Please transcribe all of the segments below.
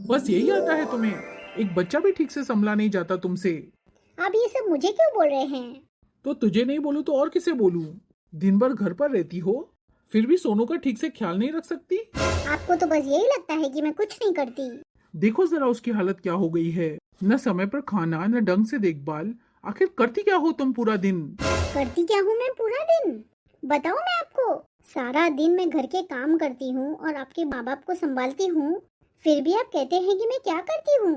बस यही आता है तुम्हें? एक बच्चा भी ठीक से संभला नहीं जाता तुमसे। आप ये सब मुझे क्यों बोल रहे हैं? तो तुझे नहीं बोलूं तो और किसे बोलूं? दिन भर घर पर रहती हो, फिर भी सोनू का ठीक से ख्याल नहीं रख सकती? आपको तो बस यही लगता है कि मैं कुछ नहीं करती। देखो जरा उसकी हालत क्या हो गई है। न समय पर खाना, न ढंग से देखभाल। आखिर करती क्या हो तुम पूरा दिन? करती क्या हूँ मैं पूरा दिन? बताऊँ मैं आपको? सारा दिन मैं घर के काम करती हूँ और आपके माँ बाप को संभालती हूँ, फिर भी आप कहते हैं कि मैं क्या करती हूँ?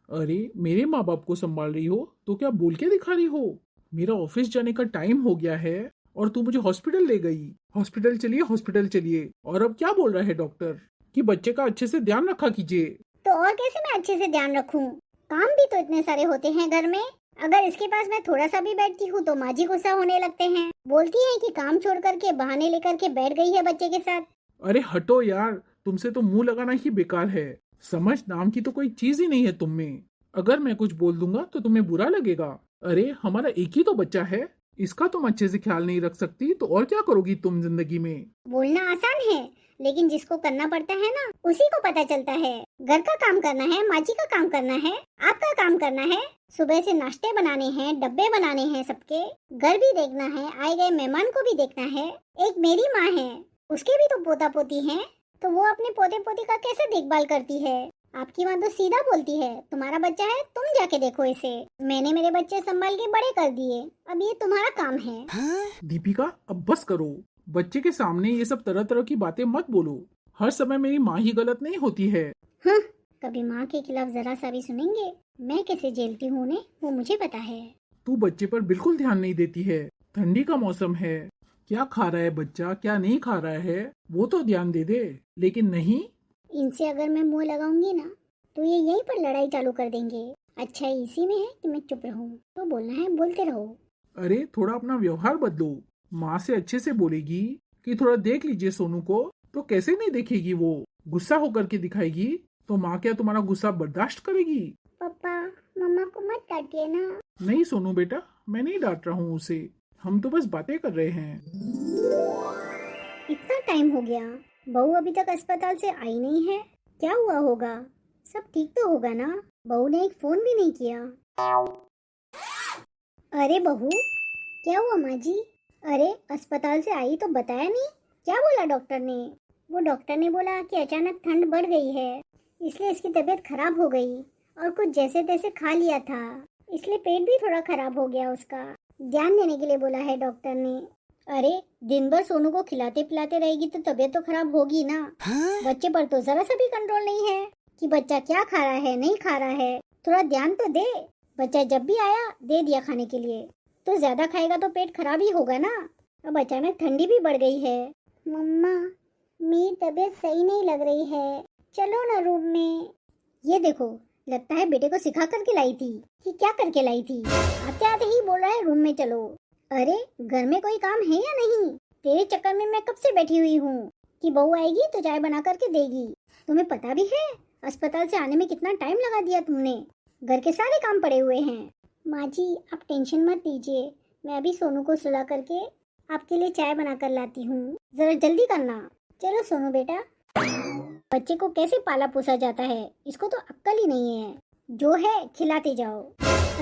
अरे मेरे माँ बाप को संभाल रही हो तो क्या बोल के दिखा रही हो? मेरा ऑफिस जाने का टाइम हो गया है और तू मुझे हॉस्पिटल ले गई। हॉस्पिटल चलिए, हॉस्पिटल चलिए। और अब क्या बोल रहा है डॉक्टर कि बच्चे का अच्छे से ध्यान रखा कीजिए। तो और कैसे मैं अच्छे से ध्यान रखूं? काम भी तो इतने सारे होते हैं घर में। अगर इसके पास मैं थोड़ा सा भी बैठती हूँ तो माँ जी गुस्सा होने लगते हैं, बोलती हैं कि काम छोड़ करके बहाने लेकर के बैठ गई है बच्चे के साथ। अरे हटो यार, तुमसे तो मुंह लगाना ही बेकार है। समझ नाम की तो कोई चीज ही नहीं है तुम में। अगर मैं कुछ बोल दूंगा तो तुम्हें बुरा लगेगा। अरे हमारा एक ही तो बच्चा है, इसका तुम अच्छे से ख्याल नहीं रख सकती तो और क्या करोगी तुम जिंदगी में? बोलना आसान है, लेकिन जिसको करना पड़ता है ना, उसी को पता चलता है। घर का काम करना है, माँ जी का काम करना है, आपका काम करना है। सुबह से नाश्ते बनाने हैं, डब्बे बनाने हैं सबके, घर भी देखना है, आए गए मेहमान को भी देखना है। एक मेरी माँ है, उसके भी तो पोता पोती हैं, तो वो अपने पोते पोती का कैसे देखभाल करती है? आपकी माँ तो सीधा बोलती है, तुम्हारा बच्चा है, तुम जाके देखो इसे। मैंने मेरे बच्चे संभाल के बड़े कर दिए, अब ये तुम्हारा काम है। दीपिका अब बस करो। बच्चे के सामने ये सब तरह तरह की बातें मत बोलो। हर समय मेरी माँ ही गलत नहीं होती है। हाँ, कभी माँ के खिलाफ जरा सा भी सुनेंगे? मैं कैसे झेलती हूँ उन्हें, वो मुझे पता है। तू बच्चे पर बिल्कुल ध्यान नहीं देती है। ठंडी का मौसम है, क्या खा रहा है बच्चा, क्या नहीं खा रहा है, वो तो ध्यान दे दे। लेकिन नहीं। इनसे अगर मैं मुंह लगाऊंगी ना, तो ये यहीं पर लड़ाई चालू कर देंगे। अच्छा इसी में है कि मैं चुप रहूं, तो बोलना है बोलते रहो। अरे थोड़ा अपना व्यवहार बदलो। माँ से अच्छे से बोलेगी कि थोड़ा देख लीजिए सोनू को, तो कैसे नहीं देखेगी वो? गुस्सा होकर के दिखाएगी तो माँ क्या तुम्हारा गुस्सा बर्दाश्त करेगी? पापा, मम्मा को मत डांटिए ना। नहीं सोनू बेटा, मैं नहीं डांट रहा हूँ उसे। हम तो बस बातें कर रहे हैं। इतना टाइम हो गया, बहू अभी तक अस्पताल से आई नहीं है। क्या हुआ होगा? सब ठीक तो होगा ना? बहू ने एक फोन भी नहीं किया। अरे बहू, क्या हुआ माँ जी? अरे अस्पताल से आई तो बताया नहीं। क्या बोला डॉक्टर ने? वो डॉक्टर ने बोला कि अचानक ठंड बढ़ गई है, इसलिए इसकी तबीयत खराब हो गई और कुछ जैसे तैसे खा लिया था, इसलिए पेट भी थोड़ा खराब हो गया उसका। ध्यान देने के लिए बोला है डॉक्टर ने। अरे दिन भर सोनू को खिलाते पिलाते रहेगी तो तबीयत तो खराब होगी ना। बच्चे पर तो जरा सा भी कंट्रोल नहीं है कि बच्चा क्या खा रहा है नहीं खा रहा है। थोड़ा ध्यान तो दे। बच्चा जब भी आया दे दिया खाने के लिए, तो ज्यादा खाएगा तो पेट खराब ही होगा ना। अब अचानक ठंडी भी बढ़ गई है। मम्मा, मेरी तबीयत सही नहीं लग रही है, चलो ना रूम में। ये देखो, लगता है बेटे को सिखा करके लाई थी कि क्या करके लाई थी। आते आते ही बोल रहा है रूम में चलो। अरे घर में कोई काम है या नहीं? तेरे चक्कर में मैं कब से बैठी हुई हूँ कि बहू आएगी तो चाय बना करके देगी। तुम्हें पता भी है अस्पताल से आने में कितना टाइम लगा दिया तुमने? घर के सारे काम पड़े हुए हैं। माँ जी आप टेंशन मत लीजिए, मैं अभी सोनू को सुला करके आपके लिए चाय बना कर लाती हूँ, जरा जल्दी करना। चलो सोनू बेटा। बच्चे को कैसे पाला पोसा जाता है, इसको तो अक्ल ही नहीं है। जो है खिलाते जाओ।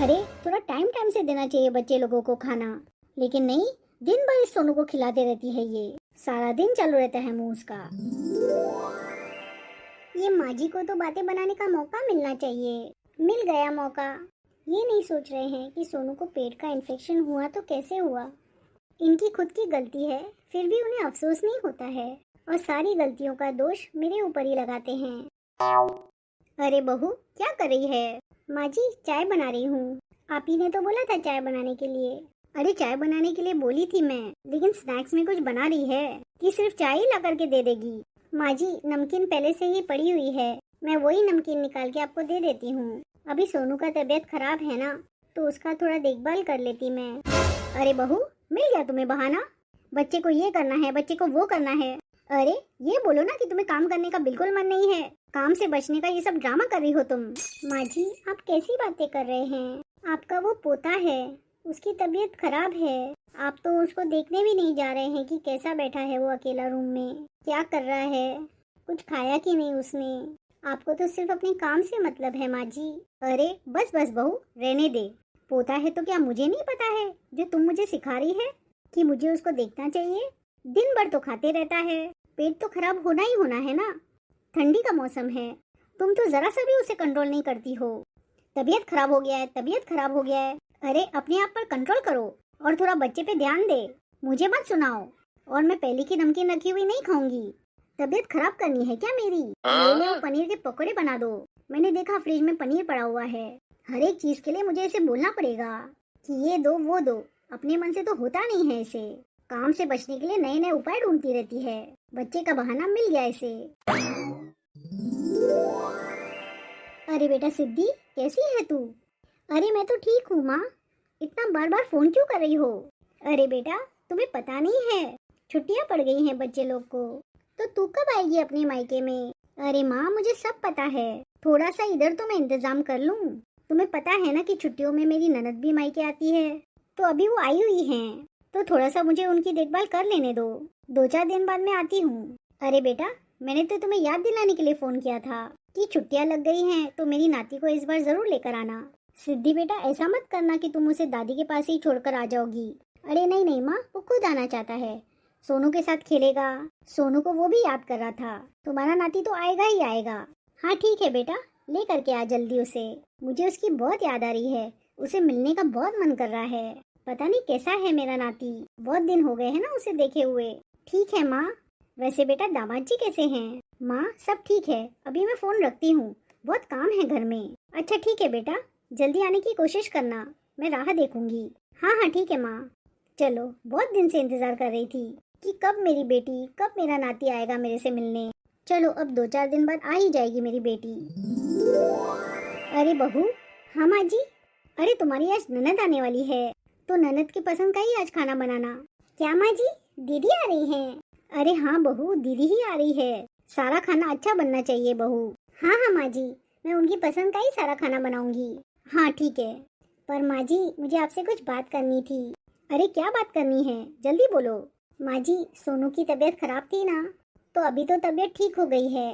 अरे थोड़ा टाइम टाइम से देना चाहिए बच्चे लोगों को खाना, लेकिन नहीं, दिन भर इस सोनू को खिलाते रहती है। ये सारा दिन चालू रहता है मुंह उसका। ये माँ जी को तो बातें बनाने का मौका मिलना चाहिए। मिल गया मौका। ये नहीं सोच रहे हैं कि सोनू को पेट का इन्फेक्शन हुआ तो कैसे हुआ। इनकी खुद की गलती है, फिर भी उन्हें अफसोस नहीं होता है और सारी गलतियों का दोष मेरे ऊपर ही लगाते हैं। अरे बहू क्या कर रही है? माँ जी चाय बना रही हूँ। आप ही ने तो बोला था चाय बनाने के लिए। अरे चाय बनाने के लिए बोली थी मैं, लेकिन स्नैक्स में कुछ बना रही है कि सिर्फ चाय ही ला करके दे देगी? माँ जी नमकीन पहले से ही पड़ी हुई है, मैं वही नमकीन निकाल के आपको दे देती हूँ। अभी सोनू का तबीयत खराब है ना, तो उसका थोड़ा देखभाल कर लेती मैं। अरे बहू, मिल गया तुम्हें बहाना। बच्चे को ये करना है, बच्चे को वो करना है। अरे ये बोलो ना कि तुम्हें काम करने का बिल्कुल मन नहीं है, काम से बचने का ये सब ड्रामा कर रही हो तुम। माँ जी आप कैसी बातें कर रहे हैं? आपका वो पोता है, उसकी तबीयत खराब है, आप तो उसको देखने भी नहीं जा रहे हैं कि कैसा बैठा है वो अकेला रूम में, क्या कर रहा है, कुछ खाया कि नहीं उसने। आपको तो सिर्फ अपने काम से मतलब है माँ जी। अरे बस बस बहू, रहने दे। पोता है तो क्या मुझे नहीं पता है जो तुम मुझे सिखा रही है कि मुझे उसको देखना चाहिए? दिन भर तो खाते रहता है, पेट तो खराब होना ही होना है ना। ठंडी का मौसम है, तुम तो जरा सा भी उसे कंट्रोल नहीं करती हो। तबीयत खराब हो गया है, तबीयत खराब हो गया है। अरे अपने आप पर कंट्रोल करो और थोड़ा बच्चे पे ध्यान दे। मुझे मत सुनाओ। और मैं पहले की नमकीन रखी हुई नहीं खाऊंगी। तबीयत खराब करनी है क्या मेरी? ले लो पनीर के पकौड़े बना दो। मैंने देखा फ्रिज में पनीर पड़ा हुआ है। हर एक चीज के लिए मुझे इसे बोलना पड़ेगा कि ये दो वो दो। अपने मन से तो होता नहीं है इसे। काम से बचने के लिए नए नए उपाय ढूंढती रहती है। बच्चे का बहाना मिल गया इसे। अरे बेटा सिद्धि, कैसी है तू? अरे मैं तो ठीक हूँ माँ। इतना बार बार फोन क्यों कर रही हो? अरे बेटा तुम्हें पता नहीं है, छुट्टियाँ पड़ गई हैं बच्चे लोग को, तो तू कब आएगी अपने मायके में? अरे माँ मुझे सब पता है, थोड़ा सा इधर तो मैं इंतजाम कर लूँ। तुम्हें पता है ना कि छुट्टियों में मेरी ननद भी मायके आती है, तो अभी वो आई हुई हैं, तो थोड़ा सा मुझे उनकी देखभाल कर लेने दो। 2-4 दिन बाद मैं आती हूँ। अरे बेटा मैंने तो तुम्हें याद दिलाने के लिए फोन किया था कि छुट्टियाँ लग गई हैं तो मेरी नाती को इस बार जरूर लेकर आना। सिद्धि बेटा ऐसा मत करना कि तुम उसे दादी के पास ही छोड़कर आ जाओगी। अरे नहीं नहीं माँ, वो खुद आना चाहता है, सोनू के साथ खेलेगा। सोनू को वो भी याद कर रहा था। तुम्हारा नाती तो आएगा ही आएगा। हाँ ठीक है बेटा, ले करके आ जल्दी उसे। मुझे उसकी बहुत याद आ रही है, उसे मिलने का बहुत मन कर रहा है। पता नहीं कैसा है मेरा नाती, बहुत दिन हो गए हैं ना उसे देखे हुए। ठीक है माँ। वैसे बेटा दामाद जी कैसे हैं? माँ सब ठीक है, अभी मैं फोन रखती हूँ, बहुत काम है घर में। अच्छा ठीक है बेटा, जल्दी आने की कोशिश करना, मैं राह देखूंगी। हाँ हाँ ठीक है माँ। चलो बहुत दिन से इंतजार कर रही थी कि कब मेरी बेटी, कब मेरा नाती आएगा मेरे से मिलने। चलो अब 2-4 दिन बाद आ ही जाएगी मेरी बेटी। अरे बहू। हाँ माँ जी। अरे तुम्हारी आज ननद आने वाली है, तो ननद की पसंद का ही आज खाना बनाना। क्या माँ जी, दीदी आ रही हैं? अरे हाँ बहू, दीदी ही आ रही है। सारा खाना अच्छा बनना चाहिए बहू। हाँ हाँ माँ जी, मैं उनकी पसंद का ही सारा खाना बनाऊंगी। हाँ ठीक है। पर माँ जी मुझे आपसे कुछ बात करनी थी। अरे क्या बात करनी है, जल्दी बोलो। माँ जी सोनू की तबीयत खराब थी ना, तो अभी तो तबीयत ठीक हो गई है,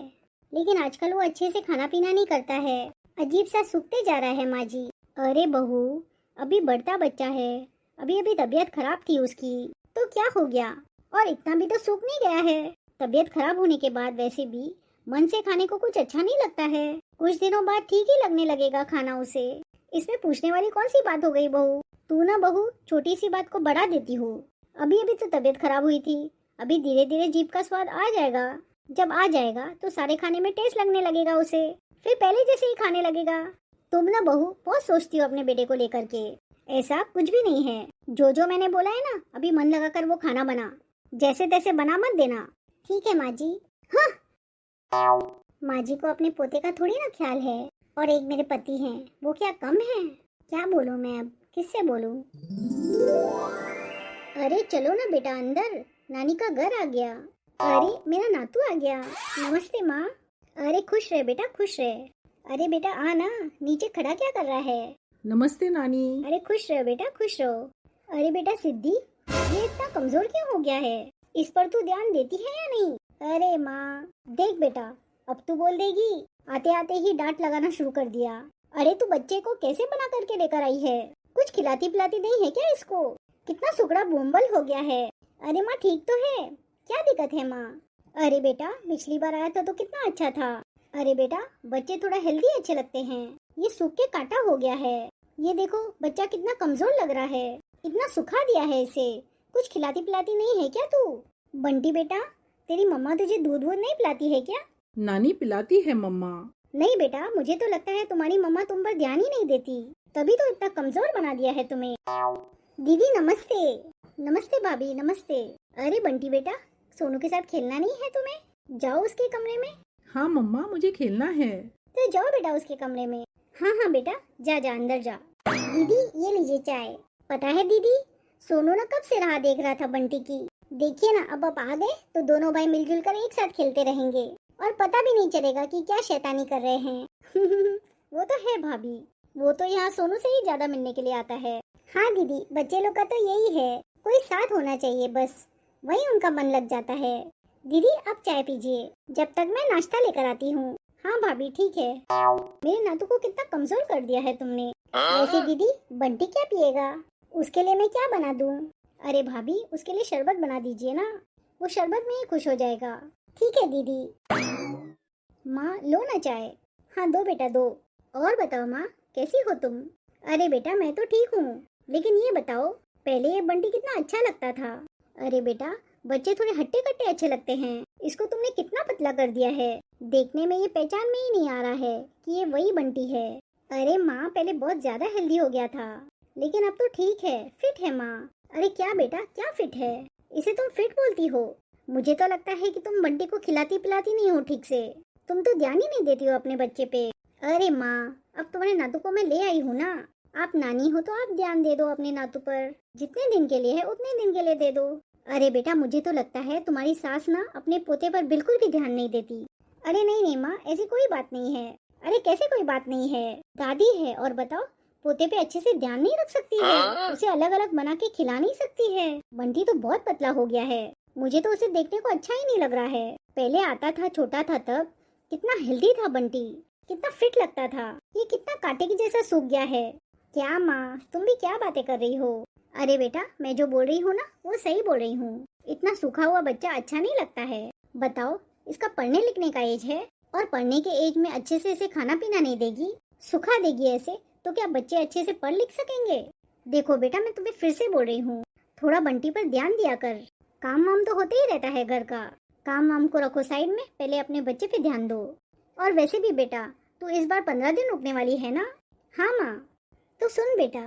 लेकिन आजकल वो अच्छे से खाना पीना नहीं करता है, अजीब सा सूखते जा रहा है माँ जी। अरे बहू अभी बढ़ता बच्चा है, अभी अभी तबीयत खराब थी उसकी, तो क्या हो गया? और इतना भी तो सूख नहीं गया है। तबीयत खराब होने के बाद वैसे भी मन से खाने को कुछ अच्छा नहीं लगता है, कुछ दिनों बाद ठीक ही लगने लगेगा खाना उसे। इसमें पूछने वाली कौन सी बात हो गई बहू? तू ना बहू छोटी सी बात को बढ़ा देती हो। अभी अभी तो तबीयत खराब हुई थी, अभी धीरे धीरे जीभ का स्वाद आ जाएगा। जब आ जाएगा तो सारे खाने में टेस्ट लगने लगेगा उसे, फिर पहले जैसे ही खाने लगेगा। तुम ना बहू बहुत सोचती हो अपने बेटे को लेकर के, ऐसा कुछ भी नहीं है। जो जो मैंने बोला है ना, अभी मन लगा कर वो खाना बना, जैसे तैसे बना मत देना। ठीक है माँ जी। हाँ माँ जी को अपने पोते का थोड़ी ना ख्याल है, और एक मेरे पति हैं, वो क्या कम है? क्या बोलूँ मैं अब, किससे बोलूँ? अरे चलो ना बेटा अंदर, नानी का घर आ गया। अरे मेरा नातू आ गया। नमस्ते माँ। अरे खुश रहे बेटा खुश रहे। अरे बेटा आ ना, नीचे खड़ा क्या कर रहा है? नमस्ते नानी। अरे खुश रहो बेटा खुश रहो। अरे बेटा सिद्धि, ये इतना कमजोर क्यों हो गया है? इस पर तू ध्यान देती है या नहीं? अरे माँ देख बेटा, अब तू बोल देगी। आते आते ही डांट लगाना शुरू कर दिया। अरे तू बच्चे को कैसे बना करके लेकर आई है? कुछ खिलाती पिलाती नहीं है क्या इसको? कितना सुगड़ा बोम्बल हो गया है। अरे माँ ठीक तो है, क्या दिक्कत है माँ? अरे बेटा पिछली बार आया था तो कितना अच्छा था। अरे बेटा बच्चे थोड़ा हेल्दी अच्छे लगते हैं, ये सूख के काटा हो गया है। ये देखो बच्चा कितना कमजोर लग रहा है, इतना सुखा दिया है इसे। कुछ खिलाती पिलाती नहीं है क्या तू? बंटी बेटा तेरी मम्मा तुझे दूध वूध नहीं पिलाती है क्या? नानी पिलाती है मम्मा। नहीं बेटा, मुझे तो लगता है तुम्हारी मम्मा तुम पर ध्यान ही नहीं देती, तभी तो इतना कमजोर बना दिया है तुम्हें। दीदी नमस्ते। नमस्ते भाभी नमस्ते। अरे बंटी बेटा, सोनू के साथ खेलना नहीं है तुम्हें? जाओ उसके कमरे में। हाँ मम्मा मुझे खेलना है। तो जाओ बेटा उसके कमरे में। हाँ हाँ बेटा जा जा अंदर जा। दीदी ये लीजिए चाय। पता है दीदी, सोनू ना कब से राह देख रहा था बंटी की। देखिए ना अब आप आ गए तो दोनों भाई मिलजुल कर एक साथ खेलते रहेंगे, और पता भी नहीं चलेगा कि क्या शैतानी कर रहे हैं। वो तो है भाभी, वो तो यहाँ सोनू से ही ज्यादा मिलने के लिए आता है। हाँ दीदी, बच्चे लोग का तो यही है, कोई साथ होना चाहिए बस, वही उनका मन लग जाता है। दीदी आप चाय पीजिए, जब तक मैं नाश्ता लेकर आती हूँ। हाँ भाभी ठीक है। मेरे नातू को कितना कमजोर कर दिया है तुमने। वैसे दीदी बंटी क्या पिएगा? उसके लिए मैं क्या बना दूं? अरे भाभी उसके लिए शरबत बना दीजिए ना, वो शरबत में ही खुश हो जाएगा। ठीक है दीदी। माँ लो ना चाय। हाँ दो बेटा दो। और बताओ माँ कैसी हो तुम? अरे बेटा मैं तो ठीक हूँ, लेकिन ये बताओ पहले ये बंटी कितना अच्छा लगता था। अरे बेटा बच्चे थोड़े हट्टे कट्टे अच्छे लगते हैं, इसको तुमने कितना पतला कर दिया है। देखने में ये पहचान में ही नहीं आ रहा है कि ये वही बंटी है। अरे माँ पहले बहुत ज्यादा हेल्दी हो गया था, लेकिन अब तो ठीक है, फिट है माँ। अरे क्या बेटा क्या फिट है? इसे तुम फिट बोलती हो? मुझे तो लगता है कि तुम बंटी को खिलाती पिलाती नहीं हो ठीक से, तुम तो ध्यान ही नहीं देती हो अपने बच्चे पे। अरे माँ अब तुम्हारे नातू को मैं ले आई हूँ ना, आप नानी हो तो आप ध्यान दे दो अपने नातू पर। जितने दिन के लिए है उतने दिन के लिए दे दो। अरे बेटा मुझे तो लगता है तुम्हारी सास ना अपने पोते पर बिल्कुल भी ध्यान नहीं देती। अरे नहीं नहीं माँ ऐसी कोई बात नहीं है। अरे कैसे कोई बात नहीं है, दादी है और बताओ पोते पे अच्छे से ध्यान नहीं रख सकती है, उसे अलग अलग बना के खिला नहीं सकती है। बंटी तो बहुत पतला हो गया है, मुझे तो उसे देखने को अच्छा ही नहीं लग रहा है। पहले आता था छोटा था तब कितना हेल्दी था बंटी, कितना फिट लगता था, ये कितना कांटे की जैसा सूख गया है। क्या माँ तुम भी क्या बातें कर रही हो? अरे बेटा मैं जो बोल रही हूँ ना वो सही बोल रही हूँ, इतना सूखा हुआ बच्चा अच्छा नहीं लगता है। बताओ इसका पढ़ने लिखने का एज है, और पढ़ने के एज में अच्छे से इसे खाना पीना नहीं देगी, सुखा देगी ऐसे, तो क्या बच्चे अच्छे से पढ़ लिख सकेंगे? देखो बेटा मैं तुम्हें फिर से बोल रही हूँ, थोड़ा बंटी पर ध्यान दिया कर। काम वाम तो होते ही रहता है घर का, काम वाम को रखो साइड में, पहले अपने बच्चे पे ध्यान दो। और वैसे भी बेटा तू इस बार 15 दिन रुकने वाली है ना? हाँ माँ। तो सुन बेटा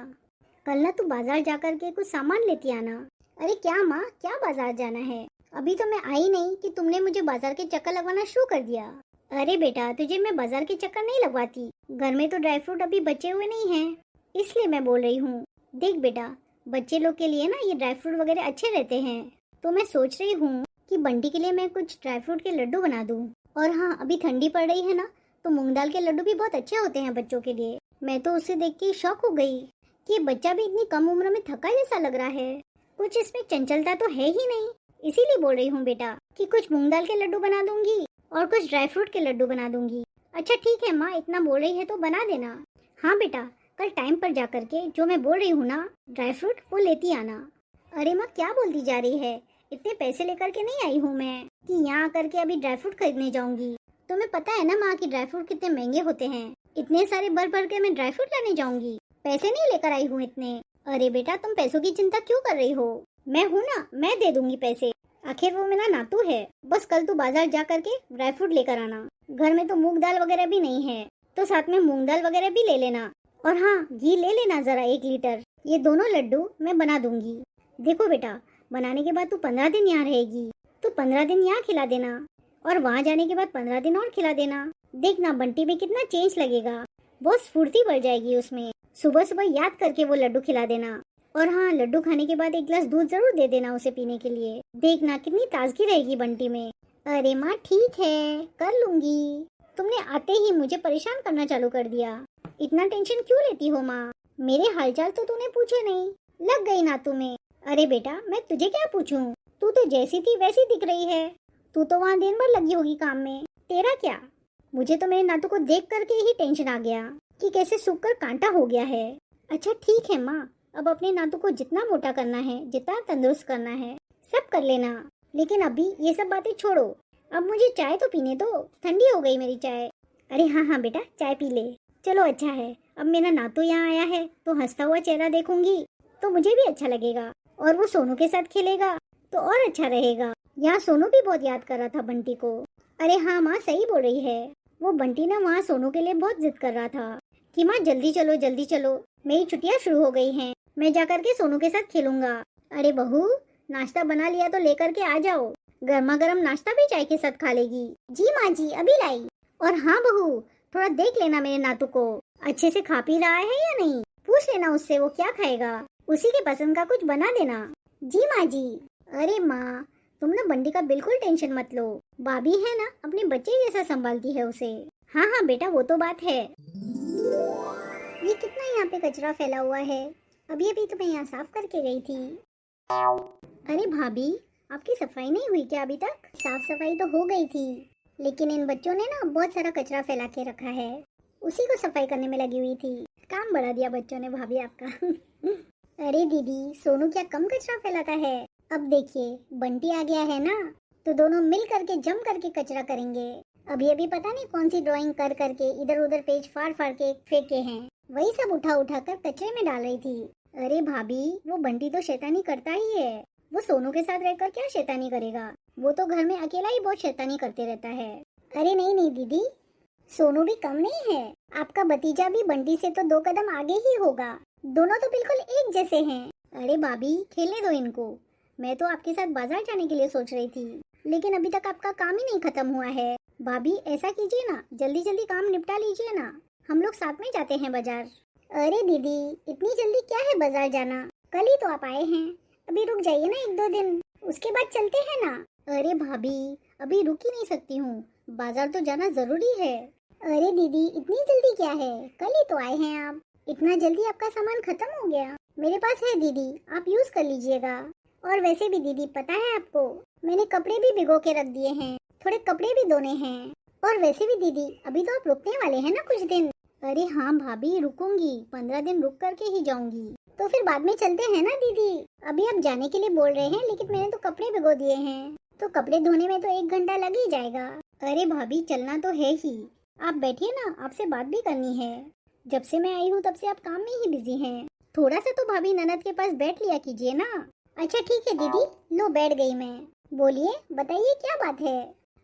कल ना तू बाजार जाकर के कुछ सामान लेती आना। अरे क्या माँ क्या बाजार जाना है? अभी तो मैं आई नहीं कि तुमने मुझे बाजार के चक्कर लगवाना शुरू कर दिया। अरे बेटा तुझे मैं बाजार के चक्कर नहीं लगवाती, घर में तो ड्राई फ्रूट अभी बचे हुए नहीं हैं, इसलिए मैं बोल रही हूँ। देख बेटा बच्चे लोग के लिए ना ये ड्राई फ्रूट वगैरह अच्छे रहते हैं, तो मैं सोच रही हूँ कि बंटी के लिए मैं कुछ ड्राई फ्रूट के लड्डू बना दूँ। और हाँ अभी ठंडी पड़ रही है ना, तो मूंग दाल के लड्डू भी बहुत अच्छे होते हैं बच्चों के लिए। मैं तो उसे देख के शॉक हो गई कि बच्चा भी इतनी कम उम्र में थका जैसा लग रहा है, कुछ इसमें चंचलता तो है ही नहीं। इसीलिए बोल रही हूँ बेटा कि कुछ मूंग दाल के लड्डू बना दूंगी और कुछ ड्राई फ्रूट के लड्डू बना दूंगी। अच्छा ठीक है माँ इतना बोल रही है तो बना देना। हाँ बेटा कल टाइम पर जा करके जो मैं बोल रही हूँ ना ड्राई फ्रूट वो लेती आना। अरे माँ क्या बोलती जा रही है, इतने पैसे लेकर के नहीं आई हूँ मैं कि यहाँ आकर के अभी ड्राई फ्रूट खरीदने जाऊंगी। तुम्हें पता है ना माँ कि ड्राई फ्रूट कितने महंगे होते हैं, इतने सारे भर भर के मैं ड्राई फ्रूट लाने जाऊंगी, पैसे नहीं लेकर आई हूँ इतने। अरे बेटा तुम पैसों की चिंता क्यों कर रही हो, मैं हूँ ना, मैं दे दूंगी पैसे, आखिर वो मेरा नातू है। बस कल तू बाजार जा करके ड्राई फ्रूट लेकर आना। घर में तो मूंग दाल वगैरह भी नहीं है, तो साथ में मूंग दाल वगैरह भी ले लेना। और हाँ घी ले लेना जरा 1 लीटर। ये दोनों लड्डू मैं बना दूंगी। देखो बेटा बनाने के बाद तू 15 दिन यहाँ रहेगी, तू 15 दिन यहाँ खिला देना और वहाँ जाने के बाद 15 दिन और खिला देना। देखना बंटी में कितना चेंज लगेगा, बहुत स्फूर्ति बढ़ जाएगी उसमें। सुबह सुबह याद करके वो लड्डू खिला देना। और हाँ लड्डू खाने के बाद 1 गिलास दूध जरूर दे देना उसे पीने के लिए, देखना कितनी ताजगी रहेगी बंटी में। अरे माँ ठीक है कर लूंगी, तुमने आते ही मुझे परेशान करना चालू कर दिया। इतना टेंशन क्यों लेती हो माँ, मेरे हालचाल तो तूने पूछे नहीं, लग गई ना तुम्हें। अरे बेटा मैं तुझे क्या पूछूं, तू तो जैसी थी वैसी दिख रही है, तू तो वहाँ दिन भर लगी होगी काम में, तेरा क्या? मुझे तो मेरे नातू को देख करके ही टेंशन आ गया कि कैसे सूख कर कांटा हो गया है। अच्छा ठीक है माँ, अब अपने नातू को जितना मोटा करना है, जितना तंदुरुस्त करना है सब कर लेना, लेकिन अभी ये सब बातें छोड़ो, अब मुझे चाय तो पीने दो, ठंडी हो गई मेरी चाय। अरे हाँ हाँ बेटा चाय पी ले। चलो अच्छा है, अब मेरा नातू यहाँ आया है तो हंसता हुआ चेहरा देखूंगी तो मुझे भी अच्छा लगेगा, और वो सोनू के साथ खेलेगा तो और अच्छा रहेगा। यहाँ सोनू भी बहुत याद कर रहा था बंटी को। अरे हाँ माँ सही बोल रही है, वो बंटी ना वहाँ सोनू के लिए बहुत जिद कर रहा था कि माँ जल्दी चलो, मेरी छुट्टियाँ शुरू हो गई हैं, मैं जाकर के सोनू के साथ खेलूंगा। अरे बहू नाश्ता बना लिया तो लेकर के आ जाओ, गर्मा गर्म नाश्ता भी चाय के साथ खा लेगी। जी माँ जी अभी लाई। और हाँ बहू थोड़ा देख लेना मेरे नातू को अच्छे से खा पी रहा है या नहीं, पूछ लेना उससे वो क्या खाएगा, उसी के पसंद का कुछ बना देना। जी माँ जी। अरे माँ तुम ना बंटी का बिल्कुल टेंशन मत लो, भाभी है ना अपने बच्चे जैसा संभालती है उसे। हाँ हाँ बेटा वो तो बात है। ये कितना यहाँ पे कचरा फैला हुआ है, अभी अभी तो मैं यहाँ साफ करके गई थी। अरे भाभी आपकी सफाई नहीं हुई क्या अभी तक? साफ सफाई तो हो गई थी, लेकिन इन बच्चों ने ना बहुत सारा कचरा फैला के रखा है, उसी को सफाई करने में लगी हुई थी। काम बढ़ा दिया बच्चों ने भाभी आपका। अरे दीदी, सोनू क्या कम कचरा फैलाता है। अब देखिए बंटी आ गया है ना, तो दोनों मिल करके जम करके कचरा करेंगे। अभी अभी पता नहीं कौन सी ड्राइंग कर करके इधर उधर पेज फाड़ फाड़ के फेंके हैं, वही सब उठा उठा कर कचरे में डाल रही थी। अरे भाभी, वो बंटी तो शैतानी करता ही है, वो सोनू के साथ रहकर क्या शैतानी करेगा, वो तो घर में अकेला ही बहुत शैतानी करते रहता है। अरे नहीं नहीं दीदी, सोनू भी कम नहीं है, आपका भतीजा भी बंटी से तो 2 कदम आगे ही होगा, दोनों तो बिल्कुल एक जैसे हैं। अरे भाभी, खेलने दो इनको, मैं तो आपके साथ बाजार जाने के लिए सोच रही थी, लेकिन अभी तक आपका काम ही नहीं खत्म हुआ है। भाभी ऐसा कीजिए ना, जल्दी जल्दी काम निपटा लीजिए ना, हम लोग साथ में जाते हैं बाजार। अरे दीदी, इतनी जल्दी क्या है बाजार जाना, कल ही तो आप आए हैं, अभी रुक जाइए ना 1-2 दिन, उसके बाद चलते हैं ना। अरे भाभी, अभी रुक ही नहीं सकती हूँ, बाजार तो जाना जरूरी है। अरे दीदी, इतनी जल्दी क्या है, कल ही तो आए हैं आप, इतना जल्दी आपका सामान खत्म हो गया। मेरे पास है दीदी, आप यूज कर लीजिएगा। और वैसे भी दीदी पता है आपको, मैंने कपड़े भी भिगो के रख दिए हैं, थोड़े कपड़े भी धोने हैं। और वैसे भी दीदी, अभी तो आप रुकने वाले हैं ना कुछ दिन। अरे हाँ भाभी, रुकूंगी, 15 दिन रुक करके ही जाऊंगी, तो फिर बाद में चलते हैं ना दीदी। अभी आप जाने के लिए बोल रहे हैं, लेकिन मैंने तो कपड़े भिगो दिए हैं, तो कपड़े धोने में तो 1 घंटा लग ही जाएगा। अरे भाभी, चलना तो है ही, आप बैठिए ना, आपसे बात भी करनी है। जब से मैं आई हूँ तब से आप काम में ही बिजी हैं, थोड़ा सा तो भाभी ननद के पास बैठ लिया कीजिए ना। अच्छा ठीक है दीदी, लो बैठ गई मैं। बोलिए, बताइए क्या बात है।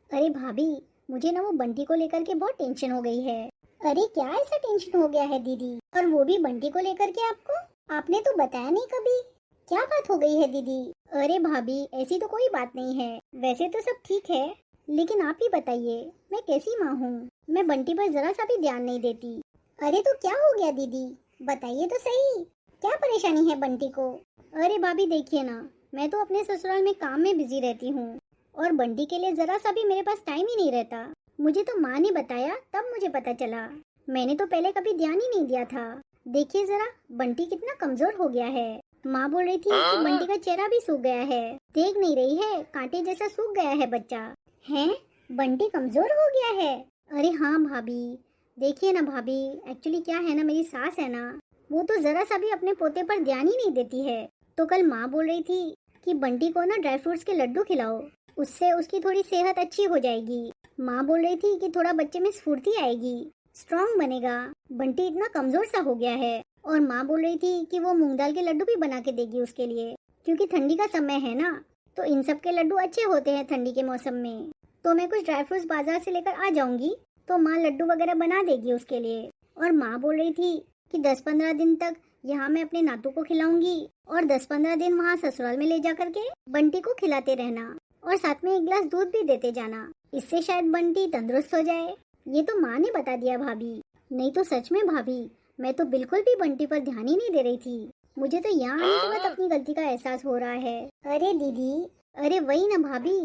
अरे भाभी, मुझे ना वो बंटी को लेकर के बहुत टेंशन हो गई है। अरे क्या ऐसा टेंशन हो गया है दीदी, और वो भी बंटी को लेकर के आपको, आपने तो बताया नहीं कभी, क्या बात हो गई है दीदी। अरे भाभी, ऐसी तो कोई बात नहीं है, वैसे तो सब ठीक है, लेकिन आप ही बताइए, मैं कैसी माँ हूँ, मैं बंटी पर जरा सा भी ध्यान नहीं देती। अरे तो क्या हो गया दीदी, बताइए तो सही, क्या परेशानी है बंटी को। अरे भाभी देखिए ना, मैं तो अपने ससुराल में काम में बिजी रहती हूँ, और बंटी के लिए जरा सा भी मेरे पास टाइम ही नहीं रहता। मुझे तो माँ ने बताया, तब मुझे पता चला, मैंने तो पहले कभी ध्यान ही नहीं दिया था। देखिए जरा, बंटी कितना कमजोर हो गया है। माँ बोल रही थी कि बंटी का चेहरा भी सूख गया है, देख नहीं रही है, कांटे जैसा सूख गया है बच्चा। हैं, बंटी कमजोर हो गया है। अरे हाँ भाभी, देखिए ना भाभी, एक्चुअली क्या है ना, मेरी सास है ना, वो तो जरा सा भी अपने पोते पर ध्यान ही नहीं देती है। तो कल माँ बोल रही थी कि बंटी को ना ड्राई फ्रूट्स के लड्डू खिलाओ, उससे उसकी थोड़ी सेहत अच्छी हो जाएगी। माँ बोल रही थी कि थोड़ा बच्चे में स्फूर्ति आएगी, स्ट्रांग बनेगा, बंटी इतना कमजोर सा हो गया है। और माँ बोल रही थी कि वो मूंग दाल के लड्डू भी बना के देगी उसके लिए, क्योंकि ठंडी का समय है ना, तो इन सब के लड्डू अच्छे होते हैं ठंडी के मौसम में। तो मैं कुछ ड्राई फ्रूट्स बाजार से लेकर आ जाऊंगी, तो माँ लड्डू वगैरह बना देगी उसके लिए। और माँ बोल रही थी कि 10-15 दिन तक यहाँ मैं अपने नातू को खिलाऊंगी, और 10-15 दिन वहाँ ससुराल में ले जा करके बंटी को खिलाते रहना, और साथ में 1 गिलास दूध भी देते जाना, इससे शायद बंटी तंदुरुस्त हो जाए। ये तो माँ ने बता दिया भाभी, नहीं तो सच में भाभी, मैं तो बिल्कुल भी बंटी पर ध्यान ही नहीं दे रही थी। मुझे तो यहाँ आने के बाद अपनी गलती का एहसास हो रहा है। अरे दीदी, अरे वही ना भाभी,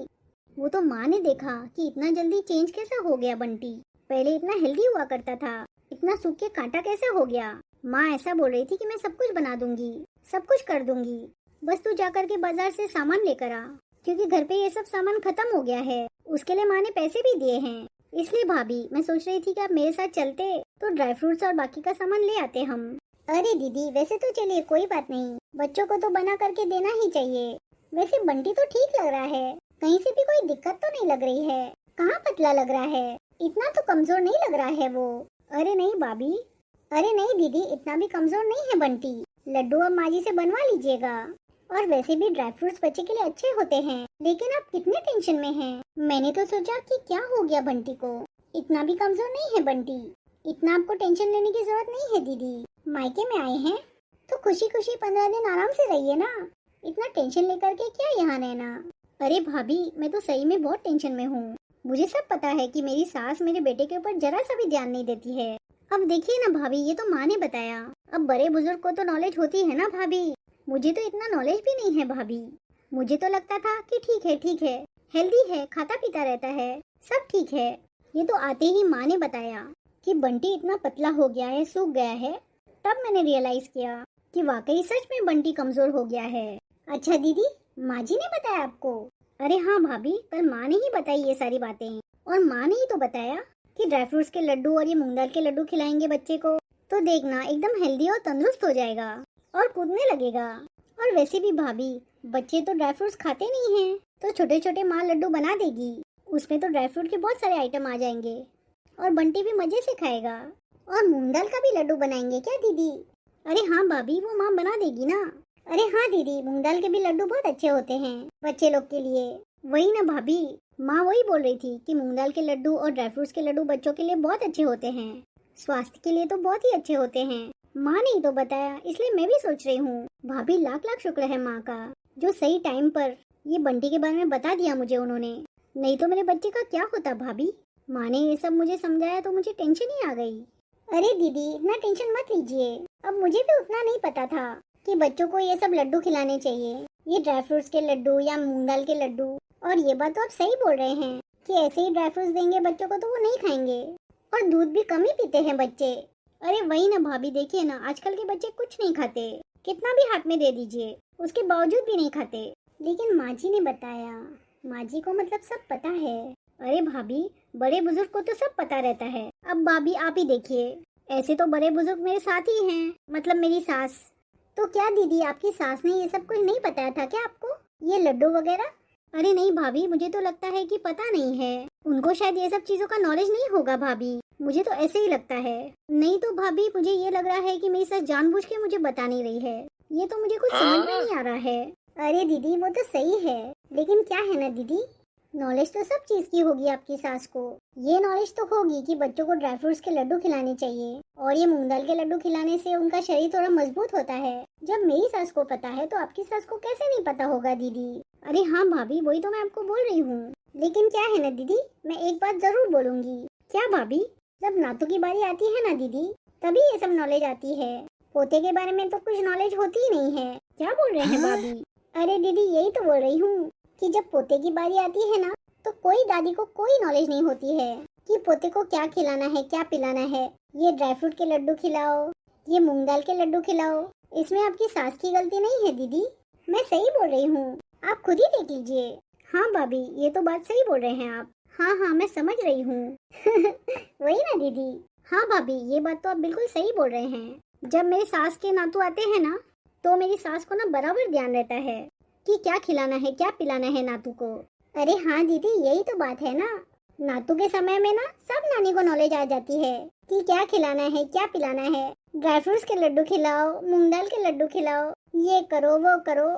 वो तो माँ ने देखा कि इतना जल्दी चेंज कैसा हो गया बंटी, पहले इतना हेल्दी हुआ करता था, इतना सूख के कांटा कैसे हो गया। माँ ऐसा बोल रही थी कि मैं सब कुछ बना दूंगी, सब कुछ कर दूंगी, बस तू जाकर के बाजार से सामान लेकर आ, क्योंकि घर पे ये सब सामान खत्म हो गया है, उसके लिए माँ ने पैसे भी दिए हैं। इसलिए भाभी, मैं सोच रही थी कि आप मेरे साथ चलते तो ड्राई फ्रूट्स और बाकी का सामान ले आते हम। अरे दीदी, वैसे तो चलिए कोई बात नहीं, बच्चों को तो बना करके देना ही चाहिए। वैसे बंटी तो ठीक लग रहा है, कहीं से भी कोई दिक्कत तो नहीं लग रही है, कहाँ पतला लग रहा है, इतना तो कमजोर नहीं लग रहा है वो। अरे नहीं भाभी, अरे नहीं दीदी, इतना भी कमजोर नहीं है बंटी, लड्डू अब माँ जी से बनवा लीजिएगा। और वैसे भी ड्राई फ्रूट्स बच्चे के लिए अच्छे होते हैं, लेकिन आप कितने टेंशन में हैं। मैंने तो सोचा कि क्या हो गया बंटी को, इतना भी कमजोर नहीं है बंटी, इतना आपको टेंशन लेने की जरूरत नहीं है दीदी। मायके में आए हैं तो खुशी खुशी 15 दिन आराम से रहिए ना, इतना टेंशन लेकर के क्या यहाँ रहना। अरे भाभी, मैं तो सही में बहुत टेंशन में हूँ, मुझे सब पता है कि मेरी सास मेरे बेटे के ऊपर जरा सा भी ध्यान नहीं देती है। अब देखिए ना भाभी, ये तो माँ ने बताया, अब बड़े बुजुर्ग को तो नॉलेज होती है ना भाभी, मुझे तो इतना नॉलेज भी नहीं है भाभी। मुझे तो लगता था कि ठीक है, हेल्दी है, खाता पीता रहता है, सब ठीक है। ये तो आते ही माँ ने बताया कि बंटी इतना पतला हो गया है, सूख गया है, तब मैंने रियलाइज किया कि वाकई सच में बंटी कमजोर हो गया है। अच्छा दीदी, माँ जी ने बताया आपको? अरे हाँ भाभी, कल माँ ने ही बताई ये सारी बातें। और माँ ने ही तो बताया कि ड्राई फ्रूट्स के लड्डू और ये मूंग दाल के लड्डू खिलाएंगे बच्चे को, तो देखना एकदम हेल्दी और तंदुरुस्त हो जाएगा और कूदने लगेगा। और वैसे भी भाभी, बच्चे तो ड्राई फ्रूट्स खाते नहीं हैं, तो छोटे छोटे माँ लड्डू बना देगी, उसमें तो ड्राई फ्रूट के बहुत सारे आइटम आ जाएंगे और बंटी भी मजे से खाएगा। और मूंग दाल का भी लड्डू बनाएंगे क्या दीदी? अरे हाँ भाभी, वो माँ बना देगी ना। अरे हाँ दीदी, मूंग दाल के भी लड्डू बहुत अच्छे होते हैं बच्चे लोग के लिए। वही ना भाभी, माँ वही बोल रही थी कि मूंग दाल के लड्डू और ड्राई फ्रूट्स के लड्डू बच्चों के लिए बहुत अच्छे होते हैं, स्वास्थ्य के लिए तो बहुत ही अच्छे होते हैं। माँ ने ही तो बताया, इसलिए मैं भी सोच रही हूँ। भाभी लाख लाख शुक्र है माँ का, जो सही टाइम पर ये बंटी के बारे में बता दिया मुझे उन्होंने, नहीं तो मेरे बच्चे का क्या होता भाभी। माँ ने ये सब मुझे समझाया तो मुझे टेंशन ही आ गई। अरे दीदी, इतना टेंशन मत लीजिए, अब मुझे भी उतना नहीं पता था कि बच्चों को ये सब लड्डू खिलाने चाहिए, ये ड्राई फ्रूट्स के लड्डू या मूंग दाल के लड्डू। और ये बात तो आप सही बोल रहे हैं कि ऐसे ही ड्राई फ्रूट्स देंगे बच्चों को तो वो नहीं खाएंगे, और दूध भी कम ही पीते हैं बच्चे। अरे वही ना भाभी, देखिए ना आजकल के बच्चे कुछ नहीं खाते, कितना भी हाथ में दे दीजिए उसके बावजूद भी नहीं खाते। लेकिन माँ जी ने बताया, माँ जी को मतलब सब पता है। अरे भाभी, बड़े बुजुर्ग को तो सब पता रहता है। अब भाभी आप ही देखिए, ऐसे तो बड़े बुजुर्ग मेरे साथ ही हैं, मतलब मेरी सास। तो क्या दीदी, आपकी सास ने ये सब कुछ नहीं बताया था क्या आपको, ये लड्डू वगैरह? अरे नहीं भाभी, मुझे तो लगता है कि पता नहीं है, उनको शायद ये सब चीजों का नॉलेज नहीं होगा भाभी, मुझे तो ऐसे ही लगता है। नहीं तो भाभी, मुझे ये लग रहा है कि मेरी सास जानबूझ के मुझे बता नहीं रही है, ये तो मुझे कुछ समझ में नहीं आ रहा है। अरे दीदी, वो तो सही है, लेकिन क्या है ना दीदी, नॉलेज तो सब चीज की होगी आपकी सास को। ये नॉलेज तो होगी कि बच्चों को ड्राई फ्रूट्स के लड्डू खिलाने चाहिए, और ये मूंग दाल के लड्डू खिलाने से उनका शरीर थोड़ा मजबूत होता है। जब मेरी सास को पता है तो आपकी सास को कैसे नहीं पता होगा दीदी? अरे हाँ भाभी, वही तो मैं आपको बोल रही हूँ। लेकिन क्या है ना दीदी, मैं एक बात जरूर बोलूंगी। क्या भाभी? जब नातू की बारी आती है ना दीदी, तभी ये सब नॉलेज आती है, पोते के बारे में तो कुछ नॉलेज होती ही नहीं है। क्या बोल रहे हैं भाभी? अरे दीदी, यही तो बोल रही हूँ कि जब पोते की बारी आती है ना, तो कोई दादी को कोई नॉलेज नहीं होती है कि पोते को क्या खिलाना है, क्या पिलाना है। ये ड्राई फ्रूट के लड्डू खिलाओ, ये मूंग दाल के लड्डू खिलाओ, इसमें आपकी सास की गलती नहीं है दीदी, मैं सही बोल रही हूँ, आप खुद ही देख लीजिए। हाँ भाभी, ये तो बात सही बोल रहे हैं आप। हाँ हाँ, मैं समझ रही हूँ। वही ना दीदी। हाँ भाभी, ये बात तो आप बिल्कुल सही बोल रहे हैं। जब मेरे सास के नातू आते हैं ना, तो मेरी सास को ना बराबर ध्यान रहता है कि क्या खिलाना है, क्या पिलाना है नातू को। अरे हाँ दीदी, यही तो बात है ना, नातू के समय में ना सब नानी को नॉलेज आ जाती है कि क्या खिलाना है, क्या पिलाना है। ड्राई फ्रूट्स के लड्डू खिलाओ, मूंग दाल के लड्डू खिलाओ, ये करो वो करो।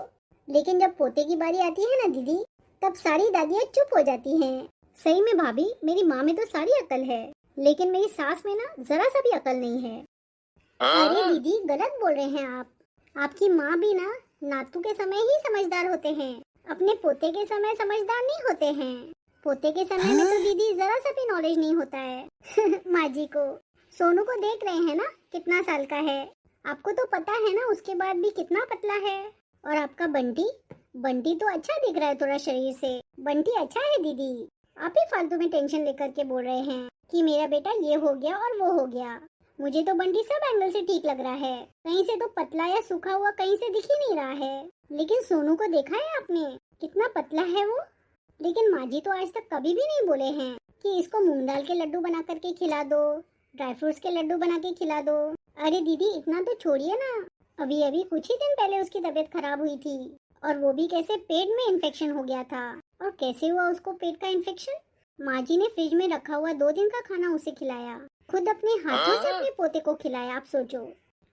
लेकिन जब पोते की बारी आती है ना दीदी, तब सारी दादियाँ चुप हो जाती हैं। सही में भाभी, मेरी माँ में तो सारी अकल है, लेकिन मेरी सास में ना जरा सा भी अकल नहीं है। अरे दीदी, गलत बोल रहे हैं आप। आपकी माँ भी ना नातू के समय ही समझदार होते हैं, अपने पोते के समय समझदार नहीं होते हैं। पोते के समय में तो दीदी जरा सा भी नॉलेज नहीं होता है। माँ जी को, सोनू को देख रहे हैं ना, कितना साल का है, आपको तो पता है ना, उसके बाद भी कितना पतला है। और आपका बंटी, बंटी तो अच्छा दिख रहा है थोड़ा शरीर से, बंटी अच्छा है दीदी। आप ही फालतू में टेंशन लेकर के बोल रहे हैं कि मेरा बेटा ये हो गया और वो हो गया। मुझे तो बंटी सब एंगल से ठीक लग रहा है, कहीं से तो पतला या सूखा हुआ कहीं से दिख ही नहीं रहा है। लेकिन सोनू को देखा है आपने, कितना पतला है वो। लेकिन माँ जी तो आज तक कभी भी नहीं बोले हैं कि इसको मूंग दाल के लड्डू बना करके खिला दो, ड्राई फ्रूट्स के लड्डू बना के खिला दो। अरे दीदी, इतना तो छोड़िए ना, अभी अभी कुछ ही दिन पहले उसकी तबीयत खराब हुई थी, और वो भी कैसे पेट में इन्फेक्शन हो गया था। और कैसे हुआ उसको पेट का इन्फेक्शन? माँ जी ने फ्रिज में रखा हुआ 2 दिन का खाना उसे खिलाया, खुद अपने हाथों से अपने पोते को खिलाया, आप सोचो।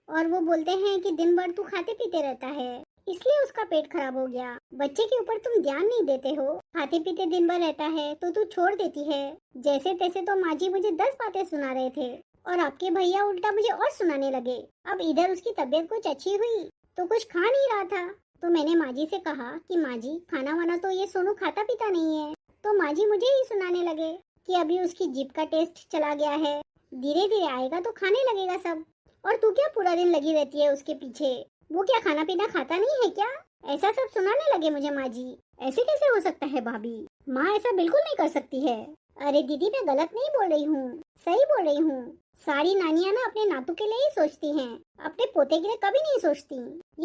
और वो बोलते हैं कि दिन भर तू खाते पीते रहता है, इसलिए उसका पेट खराब हो गया। बच्चे के ऊपर तुम ध्यान नहीं देते हो, खाते पीते दिन भर रहता है तो तू छोड़ देती है। जैसे तैसे तो माँ जी मुझे 10 बातें सुना रहे थे, और आपके भैया उल्टा मुझे और सुनाने लगे। अब इधर उसकी तबीयत कुछ अच्छी हुई तो कुछ खा नहीं रहा था, तो मैंने माँ जी से कहा कि माँ जी, खाना वाना तो ये सोनू खाता पीता नहीं है। तो माँ जी मुझे ही सुनाने लगे कि अभी उसकी जीभ का टेस्ट चला गया है, धीरे धीरे आएगा तो खाने लगेगा सब। और तू क्या पूरा दिन लगी रहती है उसके पीछे, वो क्या खाना पीना खाता नहीं है क्या? ऐसा सब सुनाने लगे मुझे माँ जी। ऐसे कैसे हो सकता है भाभी? माँ ऐसा बिल्कुल नहीं कर सकती है। अरे दीदी, मैं गलत नहीं बोल रही हूँ, सही बोल रही हूँ। सारी नानियाँ ना अपने नातू के लिए ही सोचती हैं, अपने पोते के लिए कभी नहीं सोचती।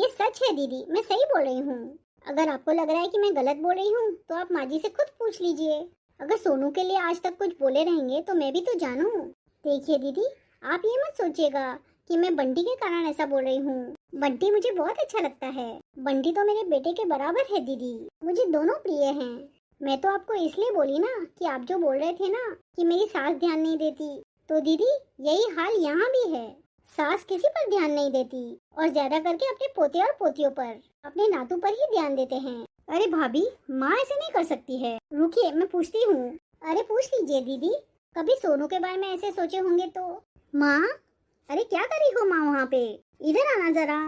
ये सच है दीदी, मैं सही बोल रही हूँ। अगर आपको लग रहा है कि मैं गलत बोल रही हूँ तो आप माँ जी से खुद पूछ लीजिए। अगर सोनू के लिए आज तक कुछ बोले रहेंगे तो मैं भी तो जानूं। देखिए दीदी, आप ये मत सोचिएगा कि मैं बंटी के कारण ऐसा बोल रही हूँ। बंटी मुझे बहुत अच्छा लगता है। बंटी तो मेरे बेटे के बराबर है दीदी, मुझे दोनों प्रिय हैं। मैं तो आपको इसलिए बोली ना कि आप जो बोल रहे थे ना कि मेरी सास ध्यान नहीं देती, तो दीदी यही हाल यहाँ भी है। सास किसी पर ध्यान नहीं देती और ज्यादा करके अपने पोते और पोतियों पर, अपने नातू पर ही ध्यान देते हैं। अरे भाभी, माँ ऐसे नहीं कर सकती है। रुकिए, मैं पूछती हूँ। अरे पूछ लीजिए दीदी, कभी सोनू के बारे में ऐसे सोचे होंगे तो। माँ, अरे क्या कर रही हो माँ वहाँ पे? इधर आना जरा।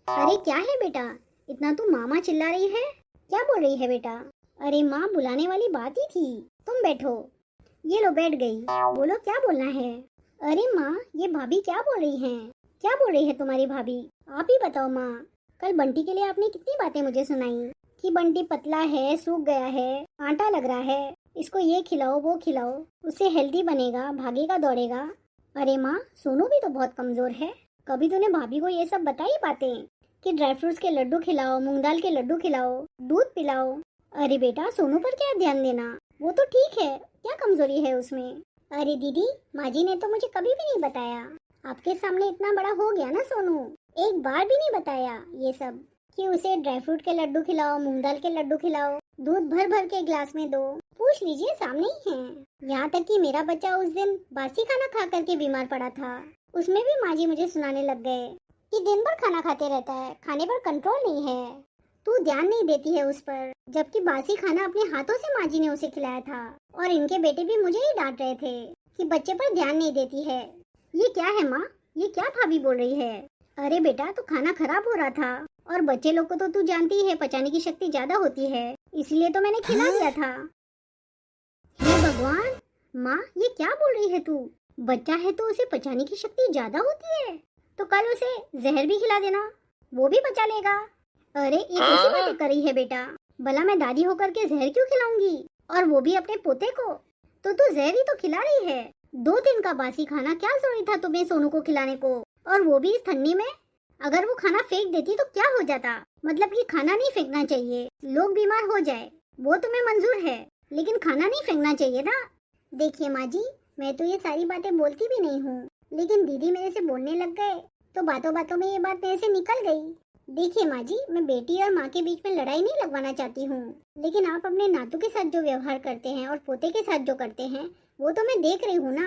अरे क्या है बेटा, इतना तू मामा चिल्ला रही है? क्या बोल रही है बेटा? अरे माँ, बुलाने वाली बात ही थी। तुम बैठो। ये लो, बैठ गई। बोलो क्या बोलना है? अरे माँ, ये भाभी क्या बोल रही हैं? क्या बोल रही है तुम्हारी भाभी? आप ही बताओ माँ। कल बंटी के लिए आपने कितनी बातें मुझे सुनाई कि बंटी पतला है, सूख गया है, आटा लग रहा है, इसको ये खिलाओ वो खिलाओ, उससे हेल्दी बनेगा, भागेगा दौड़ेगा। अरे माँ, सोनू भी तो बहुत कमजोर है। कभी तूने भाभी को ये सब बताई बातें कि ड्राई फ्रूट्स के लड्डू खिलाओ, मूंग दाल के लड्डू खिलाओ, दूध पिलाओ? अरे बेटा, सोनू पर क्या ध्यान देना, वो तो ठीक है, क्या कमजोरी है उसमें? अरे दीदी, माँ जी ने तो मुझे कभी भी नहीं बताया। आपके सामने इतना बड़ा हो गया ना सोनू, एक बार भी नहीं बताया ये सब कि उसे ड्राई फ्रूट के लड्डू खिलाओ, मूंग दाल के लड्डू खिलाओ, दूध भर भर के गिलास में दो। पूछ लीजिए, सामने ही है। यहाँ तक कि मेरा बच्चा उस दिन बासी खाना खा करके बीमार पड़ा था, उसमें भी माँ जी मुझे सुनाने लग गए कि दिन भर खाना खाते रहता है, खाने पर कंट्रोल नहीं है, तू ध्यान नहीं देती है उस पर। जबकि बासी खाना अपने हाथों से माँ जी ने उसे खिलाया था। और इनके बेटे भी मुझे ही डांट रहे थे कि बच्चे पर ध्यान नहीं देती है। ये क्या है माँ, ये क्या भाभी बोल रही है? अरे बेटा, तो खाना खराब हो रहा था और बच्चे लोग को तो तू जानती है पचाने की शक्ति ज्यादा होती है, इसलिए तो मैंने खिला दिया था। हे भगवान, माँ ये क्या बोल रही है तू? बच्चा है तो उसे पचाने की शक्ति ज्यादा होती है, तो कल उसे जहर भी खिला देना, वो भी पचा लेगा। अरे ये कैसी बातें कर रही है बेटा? भला मैं दादी होकर के जहर क्यों खिलाऊंगी, और वो भी अपने पोते को? तो तू जहर ही तो खिला रही है। 2 दिन का बासी खाना क्या जरूरी था तुम्हें सोनू को खिलाने को, और वो भी इस ठंडी में? अगर वो खाना फेंक देती तो क्या हो जाता? मतलब कि खाना नहीं फेंकना चाहिए, लोग बीमार हो जाए, वो तुम्हें मंजूर है, लेकिन खाना नहीं फेंकना चाहिए ना। देखिए माँ जी, मैं तो ये सारी बातें बोलती भी नहीं हूँ, लेकिन दीदी मेरे से बोलने लग गए तो बातों बातों में ये बात मेरे से निकल गई। देखिए माँ जी, मैं बेटी और माँ के बीच में लड़ाई नहीं लगवाना चाहती हूँ, लेकिन आप अपने नातू के साथ जो व्यवहार करते हैं और पोते के साथ जो करते हैं वो तो मैं देख रही हूँ ना।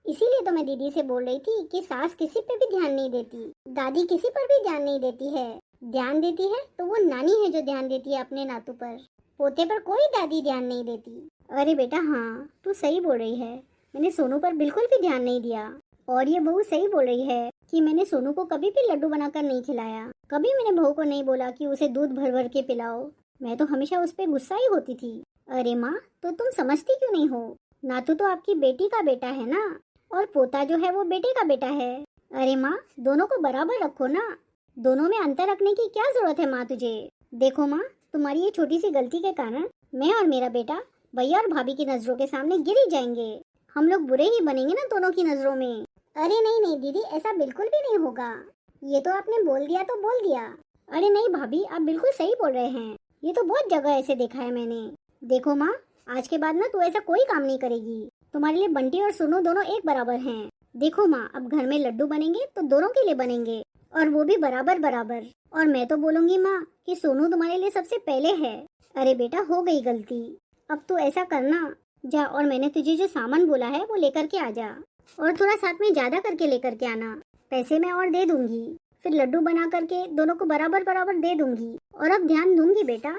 इसीलिए तो मैं दीदी से बोल रही थी कि सास किसी पे भी ध्यान नहीं देती, दादी किसी पर भी ध्यान नहीं देती है। ध्यान देती है तो वो नानी है जो ध्यान देती है अपने नातू पर, पोते पर कोई दादी ध्यान नहीं देती। अरे बेटा हाँ, तू सही बोल रही है, मैंने सोनू पर बिल्कुल भी ध्यान नहीं दिया। और ये बहू सही बोल रही है कि मैंने सोनू को कभी भी लड्डू बनाकर नहीं खिलाया, कभी मैंने बहू को नहीं बोला कि उसे दूध भर भर के पिलाओ। मैं तो हमेशा उस पर गुस्सा ही होती थी। अरे माँ, तो तुम समझती क्यों नहीं हो? नातू तो आपकी बेटी का बेटा है ना, और पोता जो है वो बेटे का बेटा है। अरे माँ, दोनों को बराबर रखो ना, दोनों में अंतर रखने की क्या जरूरत है माँ तुझे? देखो माँ, तुम्हारी ये छोटी सी गलती के कारण मैं और मेरा बेटा भैया और भाभी की नजरों के सामने गिर ही जाएंगे। हम लोग बुरे ही बनेंगे ना दोनों की नजरों में। अरे नहीं नहीं दीदी, ऐसा बिल्कुल भी नहीं होगा। ये तो आपने बोल दिया तो बोल दिया। अरे नहीं भाभी, आप बिल्कुल सही बोल रहे हैं, ये तो बहुत जगह ऐसे देखा है मैंने। देखो माँ, आज के बाद ना तू ऐसा कोई काम नहीं करेगी। तुम्हारे लिए बंटी और सोनू दोनों एक बराबर हैं। देखो माँ, अब घर में लड्डू बनेंगे तो दोनों के लिए बनेंगे, और वो भी बराबर बराबर। और मैं तो बोलूंगी माँ कि सोनू तुम्हारे लिए सबसे पहले है। अरे बेटा, हो गई गलती, अब तू ऐसा करना, जा और मैंने तुझे जो सामान बोला है वो लेकर के आ जा, और थोड़ा साथ में ज्यादा करके लेकर के आना। पैसे मैं और दे दूंगी, फिर लड्डू बना करके दोनों को बराबर बराबर दे दूंगी। और अब ध्यान दूंगी बेटा।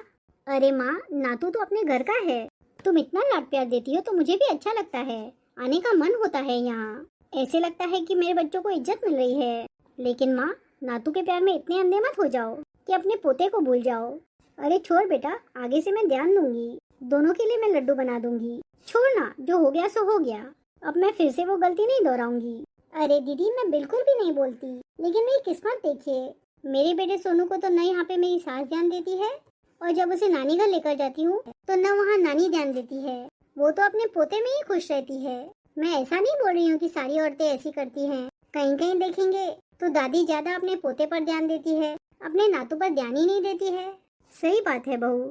अरे माँ, नातू तो अपने घर का है, तुम इतना लाड प्यार देती हो तो मुझे भी अच्छा लगता है, आने का मन होता है यहाँ। ऐसे लगता है कि मेरे बच्चों को इज्जत मिल रही है। लेकिन माँ, नातू के प्यार में इतने अंधे मत हो जाओ कि अपने पोते को भूल जाओ। अरे छोड़ बेटा, आगे से मैं ध्यान दूंगी, दोनों के लिए मैं लड्डू बना दूंगी। छोड़ ना, जो हो गया सो हो गया, अब मैं फिर से वो गलती नहीं दोहराऊंगी। अरे दीदी, मैं बिल्कुल भी नहीं बोलती, लेकिन मेरी किस्मत देखिए, मेरे बेटे सोनू को तो न यहाँ पे मेरी सास ध्यान देती है, और जब उसे नानी घर लेकर जाती हूँ तो न वहाँ नानी ध्यान देती है। वो तो अपने पोते में ही खुश रहती है। मैं ऐसा नहीं बोल रही हूँ कि सारी औरतें ऐसी करती हैं, कहीं कहीं देखेंगे तो दादी ज्यादा अपने पोते पर ध्यान देती है, अपने नातू पर ध्यान ही नहीं देती है। सही बात है बहू,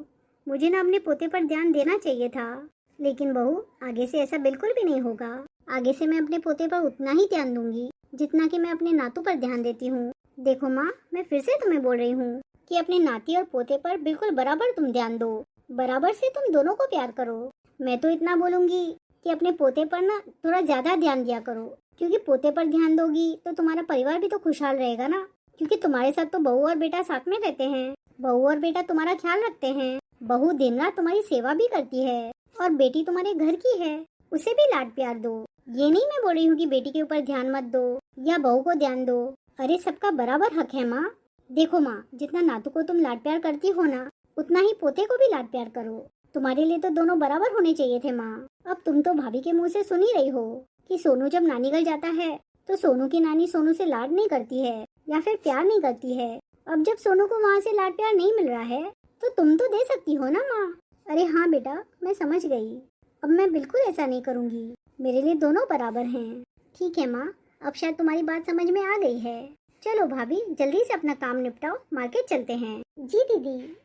मुझे ना अपने पोते पर ध्यान देना चाहिए था। लेकिन बहू, आगे से ऐसा बिल्कुल भी नहीं होगा। आगे से मैं अपने पोते पर उतना ही ध्यान दूंगी जितना कि मैं अपने नातू पर ध्यान देती हूँ। देखो माँ, मैं फिर से तुम्हें बोल रही हूँ कि अपने नाती और पोते पर बिल्कुल बराबर तुम ध्यान दो। बराबर से तुम दोनों को प्यार करो। मैं तो इतना बोलूंगी कि अपने पोते पर ना थोड़ा ज्यादा ध्यान दिया करो, क्योंकि पोते पर ध्यान दोगी तो तुम्हारा परिवार भी तो खुशहाल रहेगा ना। क्योंकि तुम्हारे साथ तो बहू और बेटा साथ में रहते हैं। बहू और बेटा तुम्हारा ख्याल रखते हैं। बहू दिन रात तुम्हारी सेवा भी करती है और बेटी तुम्हारे घर की है, उसे भी लाड प्यार दो। ये नहीं मैं बोल रही हूँ कि बेटी के ऊपर ध्यान मत दो या बहू को ध्यान दो। अरे सबका बराबर हक है माँ। देखो माँ, जितना नातू को तुम लाड प्यार करती हो ना, उतना ही पोते को भी लाड प्यार करो। तुम्हारे लिए तो दोनों बराबर होने चाहिए थे माँ। अब तुम तो भाभी के मुंह से सुन ही रही हो कि सोनू जब नानी घर जाता है तो सोनू की नानी सोनू से लाड नहीं करती है या फिर प्यार नहीं करती है। अब जब सोनू को वहाँ से लाड प्यार नहीं मिल रहा है तो तुम तो दे सकती हो ना माँ। अरे हाँ बेटा, मैं समझ गई। अब मैं बिल्कुल ऐसा नहीं करूँगी। मेरे लिए दोनों बराबर हैं। ठीक है माँ, अब शायद तुम्हारी बात समझ में आ गई है। चलो भाभी, जल्दी से अपना काम निपटाओ, मार्केट चलते हैं। जी दीदी।